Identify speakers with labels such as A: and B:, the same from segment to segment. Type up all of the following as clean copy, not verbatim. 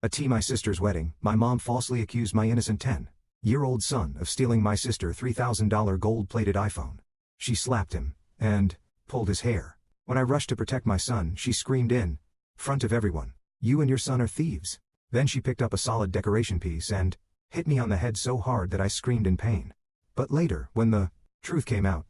A: My sister's wedding, my mom falsely accused my innocent 10-year-old son of stealing my sister $3,000 gold-plated iPhone. She slapped him and pulled his hair. When I rushed to protect my son, she screamed in front of everyone, "You and your son are thieves." Then she picked up a solid decoration piece and hit me on the head so hard that I screamed in pain. But later, when the truth came out,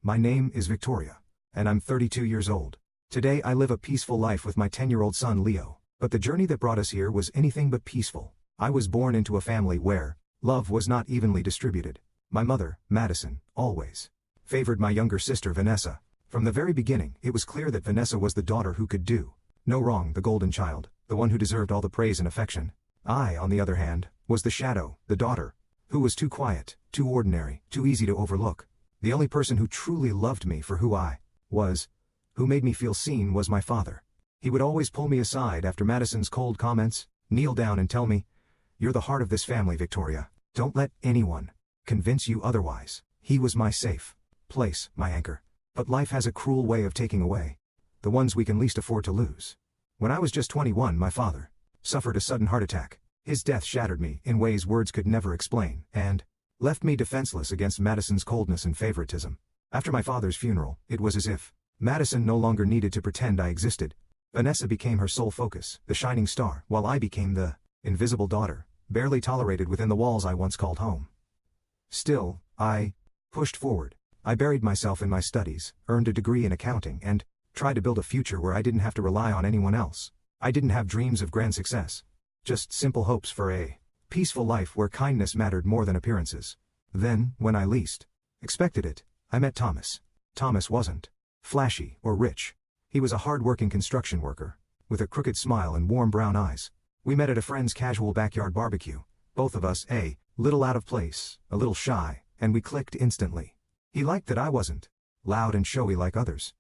A: my name is Victoria, and I'm 32 years old. Today I live a peaceful life with my 10-year-old son Leo. But the journey that brought us here was anything but peaceful. I was born into a family where love was not evenly distributed. My mother, Madison, always favored my younger sister Vanessa. From the very beginning, it was clear that Vanessa was the daughter who could do no wrong, the golden child, the one who deserved all the praise and affection. I, on the other hand, was the shadow, the daughter, who was too quiet, too ordinary, too easy to overlook. The only person who truly loved me for who I was, who made me feel seen, was my father. He would always pull me aside after Madison's cold comments, kneel down and tell me, "You're the heart of this family, Victoria. Don't let anyone convince you otherwise." He was my safe place, my anchor. But life has a cruel way of taking away the ones we can least afford to lose. When I was just 21, my father suffered a sudden heart attack. His death shattered me in ways words could never explain, and left me defenseless against Madison's coldness and favoritism. After my father's funeral, it was as if Madison no longer needed to pretend I existed. Vanessa became her sole focus, the shining star, while I became the invisible daughter, barely tolerated within the walls I once called home. Still, I pushed forward. I buried myself in my studies, earned a degree in accounting, and tried to build a future where I didn't have to rely on anyone else. I didn't have dreams of grand success, just simple hopes for a peaceful life where kindness mattered more than appearances. Then, when I least expected it, I met Thomas. Thomas wasn't flashy or rich. He was a hard-working construction worker, with a crooked smile and warm brown eyes. We met at a friend's casual backyard barbecue, both of us a little out of place, a little shy, and we clicked instantly. He liked that I wasn't loud and showy like others.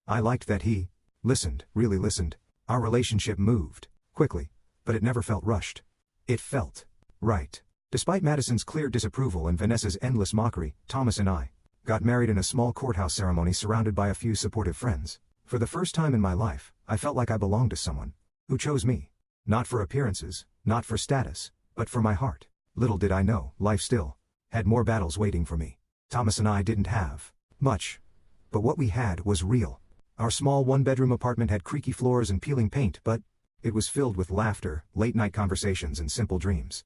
A: I liked that he listened, really listened. Our relationship moved quickly, but it never felt rushed. It felt right. Despite Madison's clear disapproval and Vanessa's endless mockery, Thomas and I got married in a small courthouse ceremony surrounded by a few supportive friends. For the first time in my life, I felt like I belonged to someone who chose me. Not for appearances, not for status, but for my heart. Little did I know, life still had more battles waiting for me. Thomas and I didn't have much, but what we had was real. Our small one-bedroom apartment had creaky floors and peeling paint, but it was filled with laughter, late-night conversations, and simple dreams.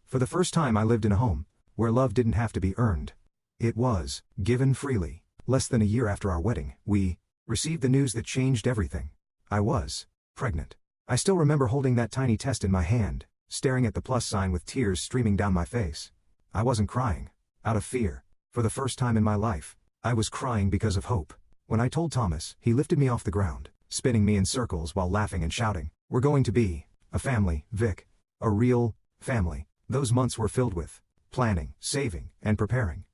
A: For the first time, I lived in a home where love didn't have to be earned. It was given freely. Less than a year after our wedding, we received the news that changed everything. I was pregnant. I still remember holding that tiny test in my hand, staring at the plus sign with tears streaming down my face. I wasn't crying out of fear. For the first time in my life, I was crying because of hope. When I told Thomas, he lifted me off the ground, spinning me in circles while laughing and shouting, "We're going to be a family, Vic. A real family." Those months were filled with planning, saving, and preparing.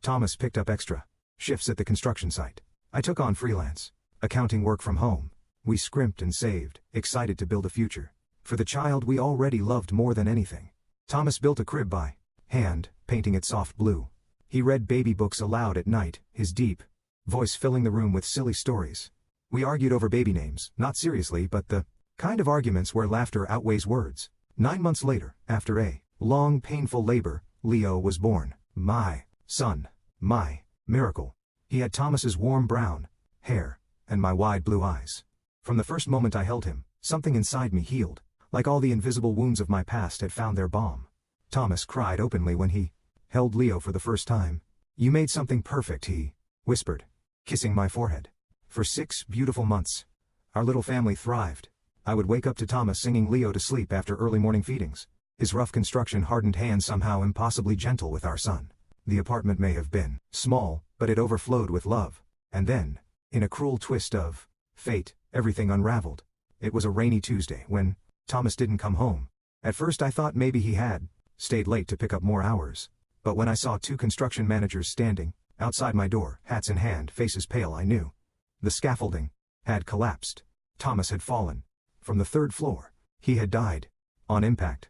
A: Thomas picked up extra shifts at the construction site. I took on freelance accounting work from home. We scrimped and saved, excited to build a future for the child we already loved more than anything. Thomas built a crib by hand, painting it soft blue. He read baby books aloud at night, his deep voice filling the room with silly stories. We argued over baby names, not seriously, but the kind of arguments where laughter outweighs words. 9 months later, after a long, painful labor, Leo was born. My son. My miracle. He had Thomas's warm brown hair and my wide blue eyes. From the first moment I held him, something inside me healed, like all the invisible wounds of my past had found their balm. Thomas cried openly when he held Leo for the first time. "You made something perfect," he whispered, kissing my forehead. For 6 beautiful months, our little family thrived. I would wake up to Thomas singing Leo to sleep after early morning feedings, his rough construction-hardened hands somehow impossibly gentle with our son. The apartment may have been small, but it overflowed with love. And then, in a cruel twist of fate, everything unraveled. It was a rainy Tuesday when Thomas didn't come home. At first I thought maybe he had stayed late to pick up more hours. But when I saw 2 construction managers standing outside my door, hats in hand, faces pale, I knew the scaffolding had collapsed. Thomas had fallen from the 3rd floor. He had died on impact.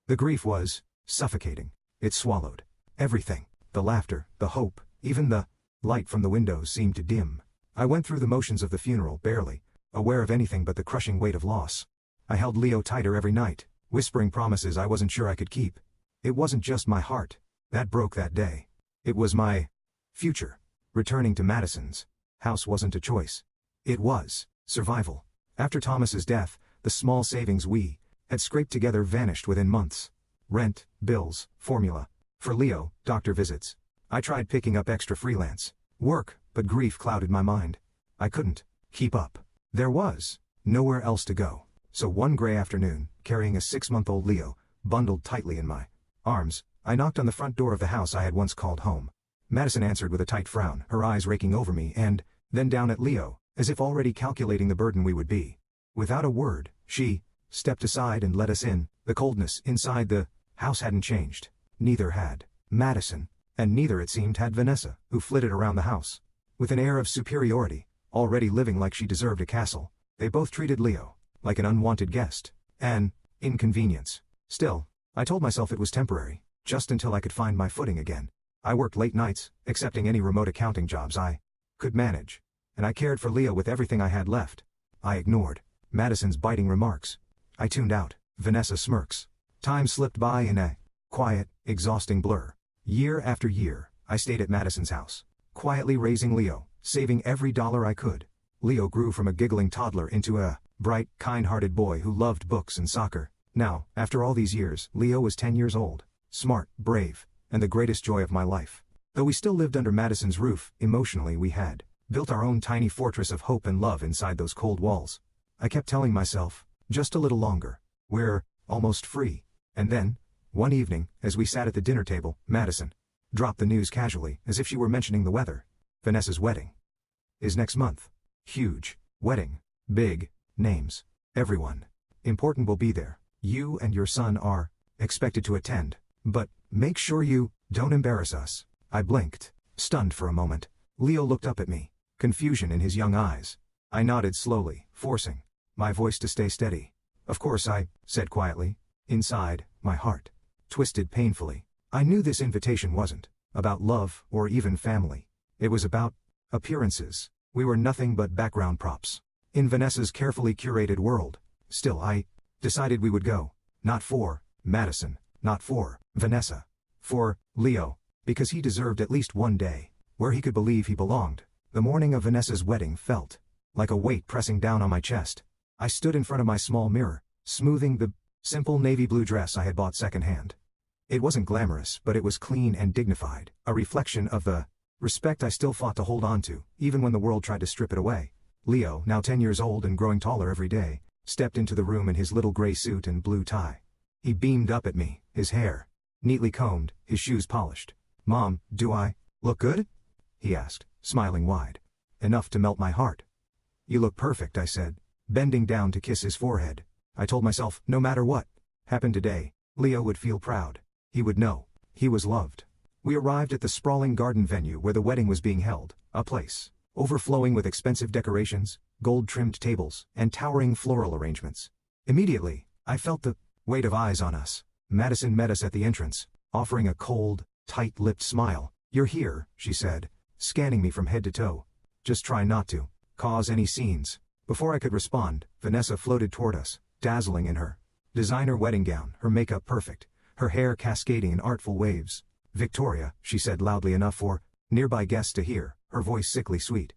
A: The grief was suffocating. It swallowed everything. The laughter, the hope, even the light from the windows seemed to dim. I went through the motions of the funeral, barely aware of anything but the crushing weight of loss. I held Leo tighter every night, whispering promises I wasn't sure I could keep. It wasn't just my heart that broke that day. It was my future. Returning to Madison's house wasn't a choice. It was survival. After Thomas's death, the small savings we had scraped together vanished within months. Rent, bills, formula. For Leo, doctor visits. I tried picking up extra freelance work, but grief clouded my mind. I couldn't keep up. There was nowhere else to go. So one gray afternoon, carrying a 6-month-old Leo, bundled tightly in my arms, I knocked on the front door of the house I had once called home. Madison answered with a tight frown, her eyes raking over me and then down at Leo, as if already calculating the burden we would be. Without a word, she stepped aside and let us in. The coldness inside the house hadn't changed. Neither had Madison, and neither, it seemed, had Vanessa, who flitted around the house. With an air of superiority, already living like she deserved a castle, they both treated Leo like an unwanted guest, an inconvenience. Still, I told myself it was temporary, just until I could find my footing again. I worked late nights, accepting any remote accounting jobs I could manage, and I cared for Leo with everything I had left. I ignored Madison's biting remarks. I tuned out Vanessa's smirks. Time slipped by in a quiet, exhausting blur. Year after year, I stayed at Madison's house, quietly raising Leo, saving every dollar I could. Leo grew from a giggling toddler into a bright, kind-hearted boy who loved books and soccer. Now, after all these years, Leo was 10 years old, smart, brave, and the greatest joy of my life. Though we still lived under Madison's roof, emotionally we had built our own tiny fortress of hope and love inside those cold walls. I kept telling myself, just a little longer. We're almost free. And then, one evening, as we sat at the dinner table, Madison dropped the news casually, as if she were mentioning the weather. Vanessa's wedding is next month. Huge wedding. Big names. Everyone important will be there. You and your son are expected to attend. But make sure you don't embarrass us. I blinked, stunned for a moment. Leo looked up at me, confusion in his young eyes. I nodded slowly, forcing my voice to stay steady. Of course, I said quietly. Inside, my heart twisted painfully. I knew this invitation wasn't about love or even family. It was about appearances. We were nothing but background props in Vanessa's carefully curated world. Still, I decided we would go. Not for Madison, not for Vanessa. For Leo, because he deserved at least one day where he could believe he belonged. The morning of Vanessa's wedding felt like a weight pressing down on my chest. I stood in front of my small mirror, smoothing the simple navy blue dress I had bought secondhand. It wasn't glamorous, but it was clean and dignified, a reflection of the respect I still fought to hold on to, even when the world tried to strip it away. Leo, now 10 years old and growing taller every day, stepped into the room in his little gray suit and blue tie. He beamed up at me, his hair neatly combed, his shoes polished. "Mom, do I look good?" he asked, smiling wide. Enough to melt my heart. "You look perfect," I said, bending down to kiss his forehead. I told myself, no matter what happened today, Leo would feel proud. He would know he was loved. We arrived at the sprawling garden venue where the wedding was being held, a place overflowing with expensive decorations, gold-trimmed tables, and towering floral arrangements. Immediately, I felt the weight of eyes on us. Madison met us at the entrance, offering a cold, tight-lipped smile. "You're here," she said, scanning me from head to toe. "Just try not to cause any scenes." Before I could respond, Vanessa floated toward us, dazzling in her designer wedding gown, her makeup perfect, her hair cascading in artful waves. "Victoria," she said loudly enough for nearby guests to hear, her voice sickly sweet.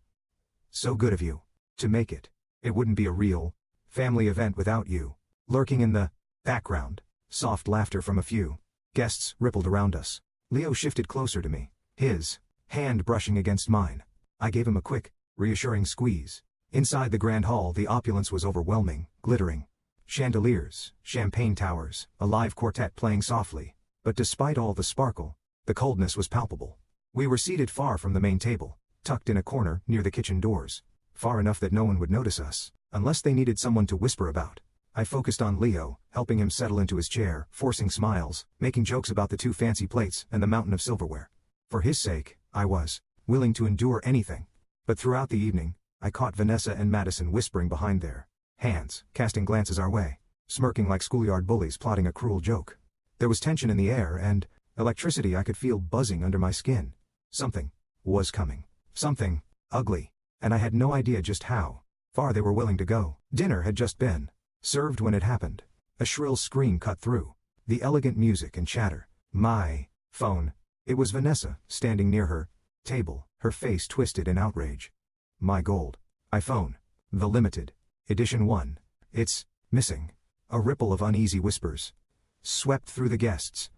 A: "So good of you to make it. It wouldn't be a real family event without you." Lurking in the background, soft laughter from a few guests rippled around us. Leo shifted closer to me, his hand brushing against mine. I gave him a quick, reassuring squeeze. Inside the grand hall, the opulence was overwhelming, glittering chandeliers, champagne towers, a live quartet playing softly. But despite all the sparkle, the coldness was palpable. We were seated far from the main table, tucked in a corner near the kitchen doors, far enough that no one would notice us, unless they needed someone to whisper about. I focused on Leo, helping him settle into his chair, forcing smiles, making jokes about the 2 fancy plates and the mountain of silverware. For his sake, I was willing to endure anything. But throughout the evening, I caught Vanessa and Madison whispering behind their hands, casting glances our way, smirking like schoolyard bullies plotting a cruel joke. There was tension in the air and electricity I could feel buzzing under my skin. Something was coming. Something ugly. And I had no idea just how far they were willing to go. Dinner had just been Served when it happened. A shrill scream cut through the elegant music and chatter. My phone. It was Vanessa, standing near her table, her face twisted in outrage. My gold iPhone. The limited edition one. It's missing. A ripple of uneasy whispers swept through the guests.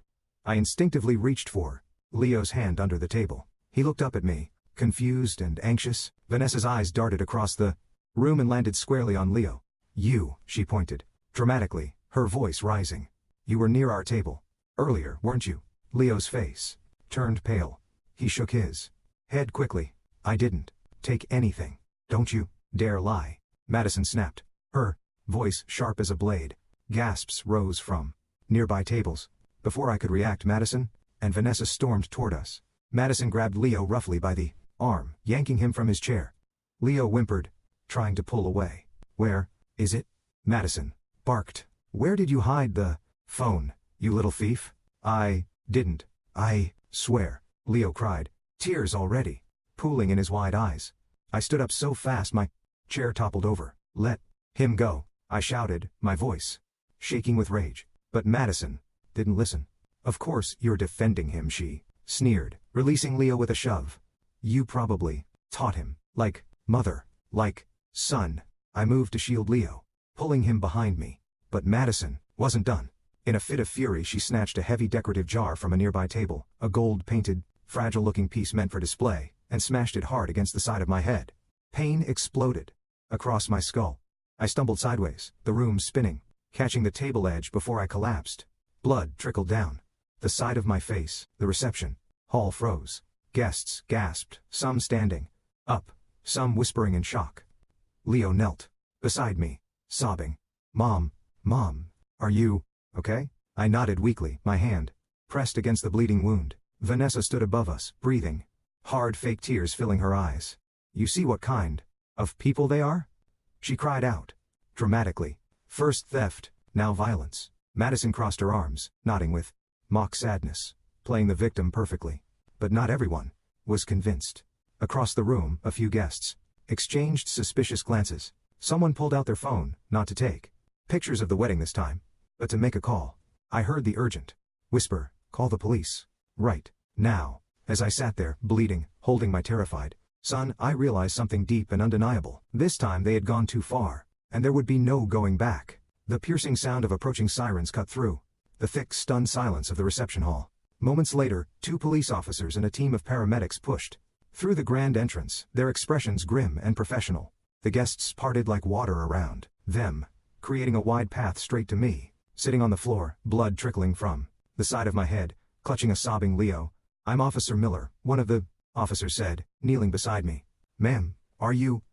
A: I instinctively reached for Leo's hand under the table. He looked up at me, confused and anxious. Vanessa's eyes darted across the room and landed squarely on Leo. You, she pointed, dramatically, her voice rising. You were near our table earlier, weren't you? Leo's face turned pale. He shook his head quickly. I didn't take anything. Don't you dare lie. Madison snapped, her voice sharp as a blade. Gasps rose from nearby tables. Before I could react, Madison and Vanessa stormed toward us. Madison grabbed Leo roughly by the arm, yanking him from his chair. Leo whimpered, trying to pull away. Where is it? Madison barked. Where did you hide the phone, you little thief? I didn't. I swear, Leo cried, tears already pooling in his wide eyes. I stood up so fast my chair toppled over. Let him go, I shouted, my voice shaking with rage. But Madison didn't listen. Of course you're defending him, she sneered, releasing Leo with a shove. You probably taught him, like mother, like son. I moved to shield Leo, pulling him behind me. But Madison wasn't done. In a fit of fury, she snatched a heavy decorative jar from a nearby table, a gold-painted, fragile-looking piece meant for display, and smashed it hard against the side of my head. Pain exploded across my skull. I stumbled sideways, the room spinning, catching the table edge before I collapsed. Blood trickled down the side of my face. The reception hall froze. Guests gasped, some standing up, some whispering in shock. Leo knelt beside me, sobbing. Mom, are you okay? I nodded weakly, my hand pressed against the bleeding wound. Vanessa stood above us, breathing hard, fake tears filling her eyes. You see what kind of people they are? She cried out dramatically. First theft, now violence. Madison crossed her arms, nodding with mock sadness, playing the victim perfectly. But not everyone was convinced. Across the room, a few guests exchanged suspicious glances. Someone pulled out their phone, not to take pictures of the wedding this time, but to make a call. I heard the urgent whisper, call the police. Right now. As I sat there, bleeding, holding my terrified son, I realized something deep and undeniable. This time they had gone too far, and there would be no going back. The piercing sound of approaching sirens cut through the thick, stunned silence of the reception hall. Moments later, 2 police officers and a team of paramedics pushed through the grand entrance, their expressions grim and professional. The guests parted like water around them, creating a wide path straight to me, sitting on the floor, blood trickling from the side of my head, clutching a sobbing Leo. I'm Officer Miller, one of the officers said, kneeling beside me. Ma'am, are you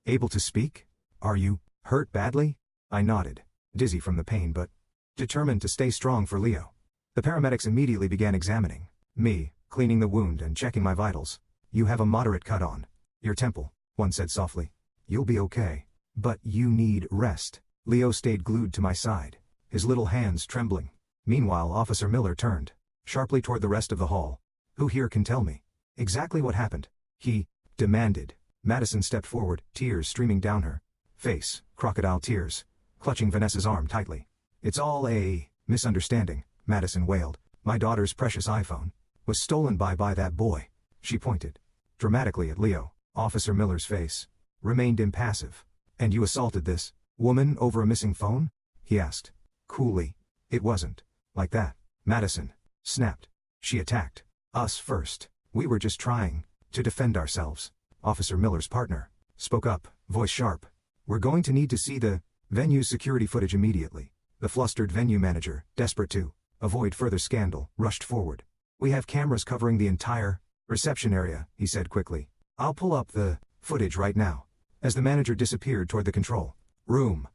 A: able to speak? Are you hurt badly? I nodded, dizzy from the pain but determined to stay strong for Leo. The paramedics immediately began examining me, cleaning the wound and checking my vitals. You have a moderate cut on your temple, one said softly. You'll be okay. But you need rest. Leo stayed glued to my side, his little hands trembling. Meanwhile, Officer Miller turned sharply toward the rest of the hall. Who here can tell me exactly what happened? He demanded. Madison stepped forward, tears streaming down her face, crocodile tears, clutching Vanessa's arm tightly. It's all a misunderstanding, Madison wailed. My daughter's precious iPhone was stolen by that boy. She pointed dramatically at Leo. Officer Miller's face remained impassive. And you assaulted this woman over a missing phone? He asked coolly. It wasn't like that, Madison snapped. She attacked us first. We were just trying to defend ourselves. Officer Miller's partner spoke up, voice sharp. We're going to need to see the venue's security footage immediately. The flustered venue manager, desperate to avoid further scandal, rushed forward. We have cameras covering the entire reception area, he said quickly. I'll pull up the footage right now. As the manager disappeared toward the control room,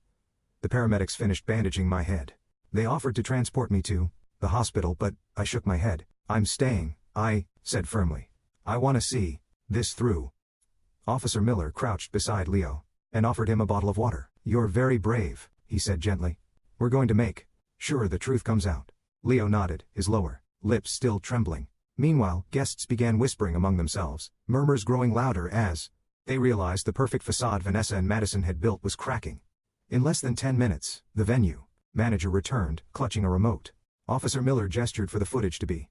A: the paramedics finished bandaging my head. They offered to transport me to the hospital, but I shook my head. I'm staying, I said firmly. I want to see this through. Officer Miller crouched beside Leo and offered him a bottle of water. You're very brave, he said gently. We're going to make sure the truth comes out. Leo nodded, his lower lips still trembling. Meanwhile, guests began whispering among themselves, murmurs growing louder as they realized the perfect facade Vanessa and Madison had built was cracking. In less than 10 minutes, the venue manager returned, clutching a remote. Officer Miller gestured for the footage to be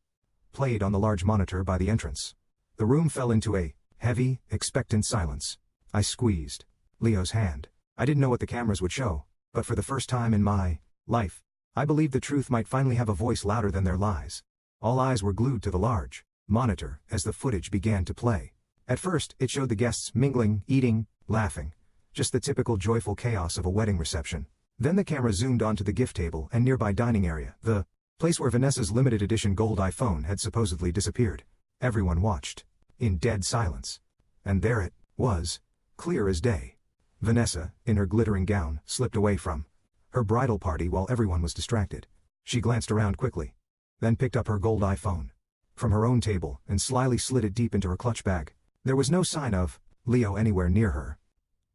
A: played on the large monitor by the entrance. The room fell into a heavy, expectant silence. I squeezed Leo's hand. I didn't know what the cameras would show, but for the first time in my life, I believed the truth might finally have a voice louder than their lies. All eyes were glued to the large monitor as the footage began to play. At first, it showed the guests mingling, eating, laughing. Just the typical joyful chaos of a wedding reception. Then the camera zoomed onto the gift table and nearby dining area, the place where Vanessa's limited edition gold iPhone had supposedly disappeared. Everyone watched, in dead silence. And there it was, clear as day. Vanessa, in her glittering gown, slipped away from her bridal party while everyone was distracted. She glanced around quickly, then picked up her gold iPhone from her own table and slyly slid it deep into her clutch bag. There was no sign of Leo anywhere near her.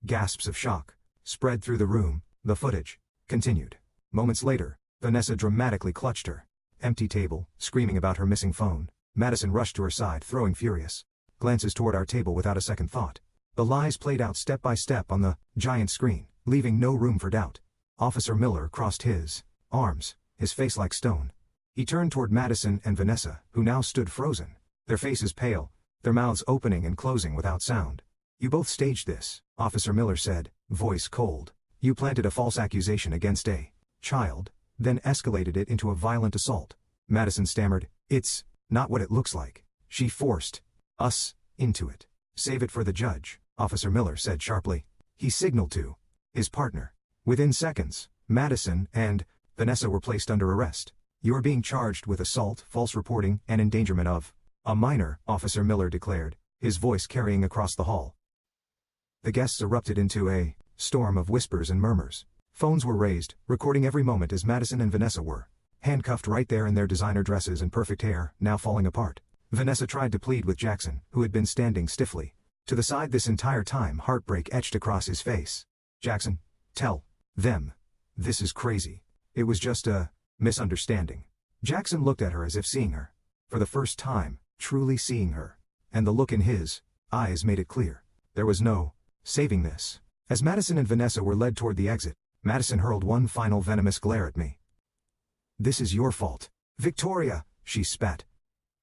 A: Gasps of shock spread through the room. The footage continued. Moments later, Vanessa dramatically clutched her empty table, screaming about her missing phone. Madison rushed to her side, throwing furious glances toward our table without a second thought. The lies played out step by step on the giant screen, leaving no room for doubt. Officer Miller crossed his arms, his face like stone. He turned toward Madison and Vanessa, who now stood frozen, their faces pale, their mouths opening and closing without sound. "You both staged this," Officer Miller said, voice cold. "You planted a false accusation against a child, then escalated it into a violent assault." Madison stammered, "It's not what it looks like. She forced us into it." "Save it for the judge," Officer Miller said sharply. He signaled to his partner. Within seconds, Madison and Vanessa were placed under arrest. "You are being charged with assault, false reporting, and endangerment of a minor," Officer Miller declared, his voice carrying across the hall. The guests erupted into a storm of whispers and murmurs. Phones were raised, recording every moment as Madison and Vanessa were handcuffed right there in their designer dresses and perfect hair, now falling apart. Vanessa tried to plead with Jackson, who had been standing stiffly to the side this entire time, heartbreak etched across his face. "Jackson, tell them. This is crazy. It was just a misunderstanding." Jackson looked at her as if seeing her. For the first time, truly seeing her. And the look in his eyes made it clear. There was no saving this. As Madison and Vanessa were led toward the exit, Madison hurled one final venomous glare at me. "This is your fault, Victoria," she spat.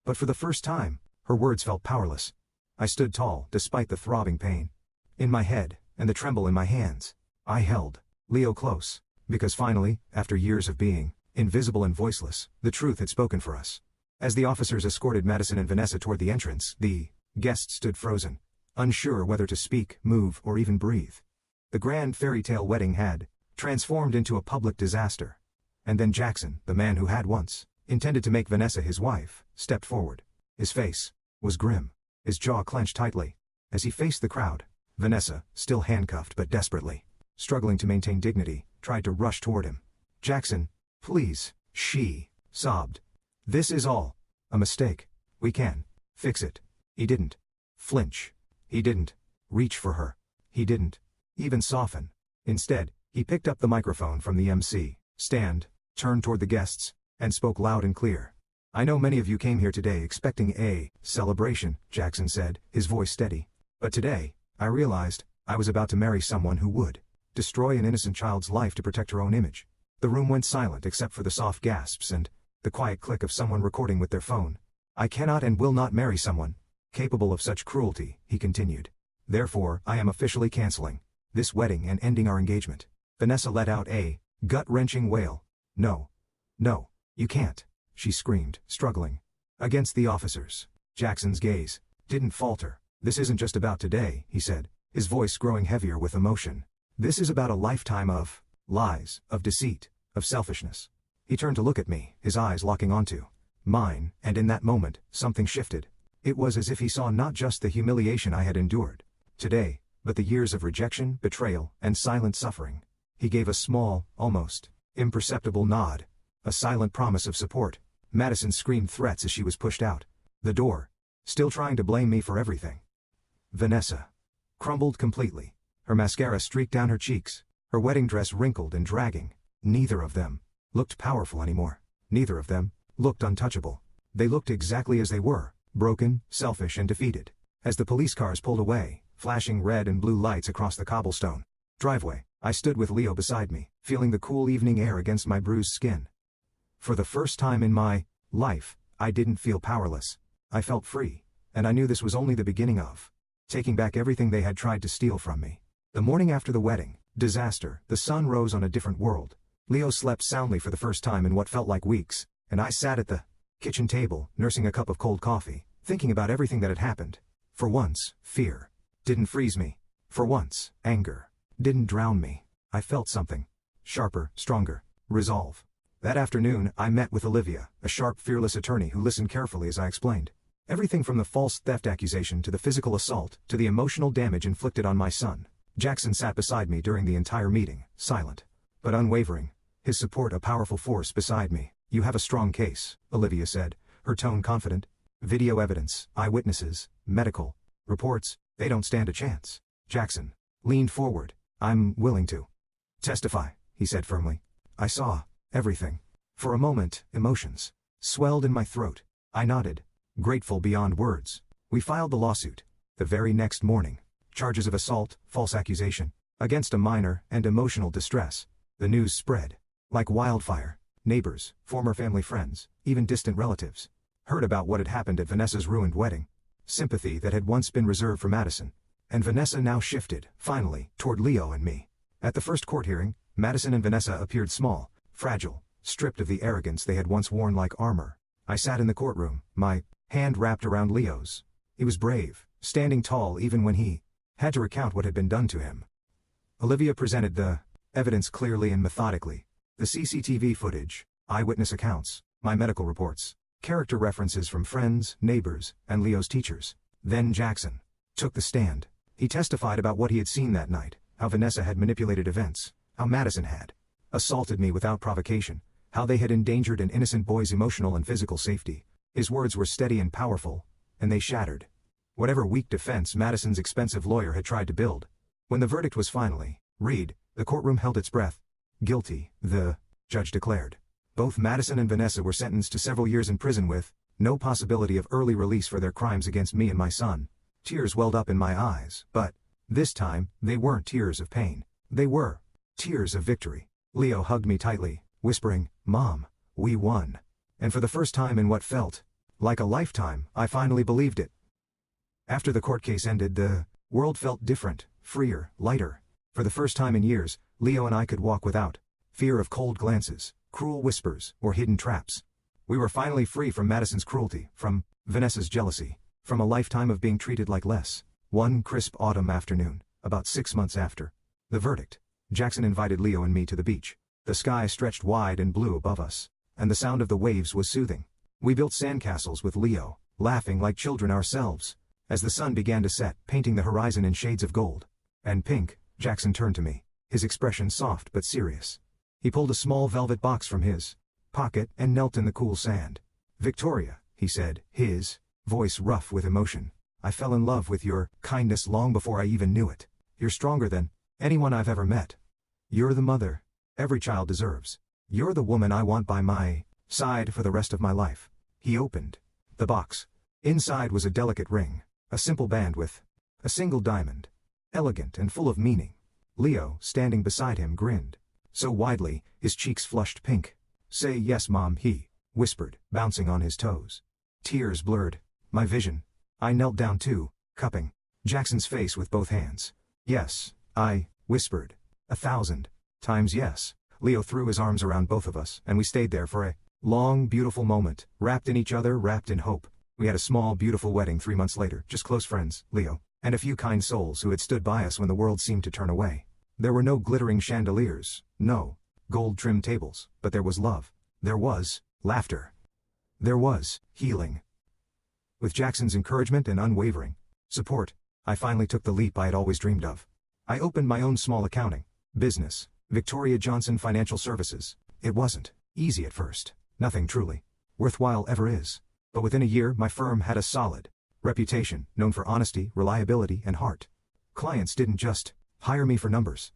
A: But for the first time, her words felt powerless. I stood tall, despite the throbbing pain in my head and the tremble in my hands. I held Leo close, because finally, after years of being invisible and voiceless, the truth had spoken for us. As the officers escorted Madison and Vanessa toward the entrance, the guests stood frozen, unsure whether to speak, move, or even breathe. The grand fairy tale wedding had transformed into a public disaster. And then Jackson, the man who had once intended to make Vanessa his wife, stepped forward. His face was grim, his jaw clenched tightly. As he faced the crowd, Vanessa, still handcuffed but desperately struggling to maintain dignity, tried to rush toward him. "Jackson, please," she sobbed. "This is all a mistake. We can fix it." He didn't flinch. He didn't reach for her. He didn't even soften. Instead, he picked up the microphone from the MC stand, turned toward the guests, and spoke loud and clear. "I know many of you came here today expecting a celebration," Jackson said, his voice steady. "But today, I realized I was about to marry someone who would destroy an innocent child's life to protect her own image." The room went silent except for the soft gasps and the quiet click of someone recording with their phone. "I cannot and will not marry someone capable of such cruelty," he continued. "Therefore, I am officially canceling this wedding and ending our engagement." Vanessa let out a gut-wrenching wail. "No. No, you can't," she screamed, struggling against the officers. Jackson's gaze didn't falter. "This isn't just about today," he said, his voice growing heavier with emotion. "This is about a lifetime of lies, of deceit, of selfishness." He turned to look at me, his eyes locking onto mine, and in that moment, something shifted. It was as if he saw not just the humiliation I had endured today, but the years of rejection, betrayal, and silent suffering. He gave a small, almost imperceptible nod, a silent promise of support. Madison screamed threats as she was pushed out the door, still trying to blame me for everything. Vanessa crumbled completely. Her mascara streaked down her cheeks, her wedding dress wrinkled and dragging. Neither of them looked powerful anymore. Neither of them looked untouchable. They looked exactly as they were, broken, selfish, and defeated. As the police cars pulled away, flashing red and blue lights across the cobblestone driveway, I stood with Leo beside me, feeling the cool evening air against my bruised skin. For the first time in my life, I didn't feel powerless. I felt free, and I knew this was only the beginning of taking back everything they had tried to steal from me. The morning after the wedding, disaster, the sun rose on a different world. Leo slept soundly for the first time in what felt like weeks, and I sat at the kitchen table, nursing a cup of cold coffee, thinking about everything that had happened. For once, fear didn't freeze me. For once, anger didn't drown me. I felt something. Sharper, stronger. Resolve. That afternoon, I met with Olivia, a sharp, fearless attorney who listened carefully as I explained everything from the false theft accusation to the physical assault to the emotional damage inflicted on my son. Jackson sat beside me during the entire meeting, silent, but unwavering, his support a powerful force beside me. "You have a strong case," Olivia said, her tone confident. "Video evidence, eyewitnesses, medical reports, they don't stand a chance." Jackson leaned forward. "I'm willing to testify," he said firmly. I saw everything. For a moment, emotions swelled in my throat. I nodded, grateful beyond words. We filed the lawsuit. The very next morning. Charges of assault, false accusation, against a minor, and emotional distress. The news spread like wildfire. Neighbors, former family friends, even distant relatives heard about what had happened at Vanessa's ruined wedding. Sympathy that had once been reserved for Madison and Vanessa now shifted, finally, toward Leo and me. At the first court hearing, Madison and Vanessa appeared small, fragile, stripped of the arrogance they had once worn like armor. I sat in the courtroom, my hand wrapped around Leo's. He was brave, standing tall even when he had to recount what had been done to him. Olivia presented the evidence clearly and methodically. The CCTV footage, eyewitness accounts, my medical reports, character references from friends, neighbors, and Leo's teachers. Then Jackson took the stand. He testified about what he had seen that night, how Vanessa had manipulated events, how Madison had assaulted me without provocation, how they had endangered an innocent boy's emotional and physical safety. His words were steady and powerful, and they shattered whatever weak defense Madison's expensive lawyer had tried to build. When the verdict was finally read, the courtroom held its breath. "Guilty," the judge declared. Both Madison and Vanessa were sentenced to several years in prison with no possibility of early release for their crimes against me and my son. Tears welled up in my eyes, but this time, they weren't tears of pain. They were tears of victory. Leo hugged me tightly, whispering, "Mom, we won." And for the first time in what felt like a lifetime, I finally believed it. After the court case ended, the world felt different, freer, lighter. For the first time in years, Leo and I could walk without fear of cold glances, cruel whispers, or hidden traps. We were finally free from Madison's cruelty, from Vanessa's jealousy, from a lifetime of being treated like less. One crisp autumn afternoon, about 6 months after the verdict, Jackson invited Leo and me to the beach. The sky stretched wide and blue above us, and the sound of the waves was soothing. We built sandcastles with Leo, laughing like children ourselves. As the sun began to set, painting the horizon in shades of gold and pink, Jackson turned to me, his expression soft but serious. He pulled a small velvet box from his pocket and knelt in the cool sand. "Victoria," he said, his voice rough with emotion, "I fell in love with your kindness long before I even knew it. You're stronger than anyone I've ever met. You're the mother every child deserves. You're the woman I want by my side for the rest of my life." He opened the box. Inside was a delicate ring, a simple band with a single diamond, elegant and full of meaning. Leo, standing beside him, grinned so widely, his cheeks flushed pink. "Say yes, Mom," he whispered, bouncing on his toes. Tears blurred my vision. I knelt down too, cupping Jackson's face with both hands. "Yes," I whispered. 1,000 times yes." Leo threw his arms around both of us, and we stayed there for a long, beautiful moment, wrapped in each other, wrapped in hope. We had a small, beautiful wedding 3 months later, just close friends, Leo, and a few kind souls who had stood by us when the world seemed to turn away. There were no glittering chandeliers, no gold-trimmed tables, but there was love. There was laughter. There was healing. With Jackson's encouragement and unwavering support, I finally took the leap I had always dreamed of. I opened my own small accounting business, Victoria Johnson Financial Services. It wasn't easy at first. Nothing truly worthwhile ever is. But within a year, my firm had a solid reputation, known for honesty, reliability, and heart. Clients didn't just hire me for numbers.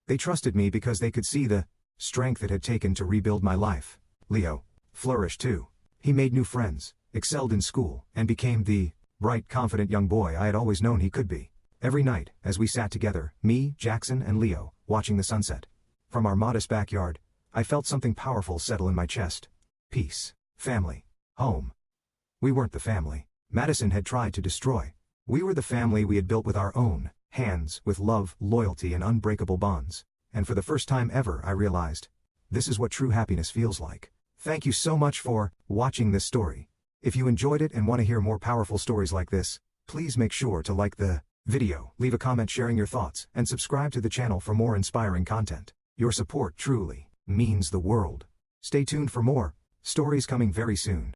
A: They trusted me because they could see the strength it had taken to rebuild my life. Leo flourished too. He made new friends, excelled in school, and became the bright, confident young boy I had always known he could be. Every night, as we sat together, me, Jackson, and Leo, watching the sunset from our modest backyard, I felt something powerful settle in my chest. Peace. Family. Home. We weren't the family Madison had tried to destroy. We were the family we had built with our own hands, with love, loyalty, and unbreakable bonds. And for the first time ever, I realized, this is what true happiness feels like. Thank you so much for watching this story. If you enjoyed it and want to hear more powerful stories like this, please make sure to like the video, leave a comment sharing your thoughts, and subscribe to the channel for more inspiring content. Your support truly means the world. Stay tuned for more stories coming very soon.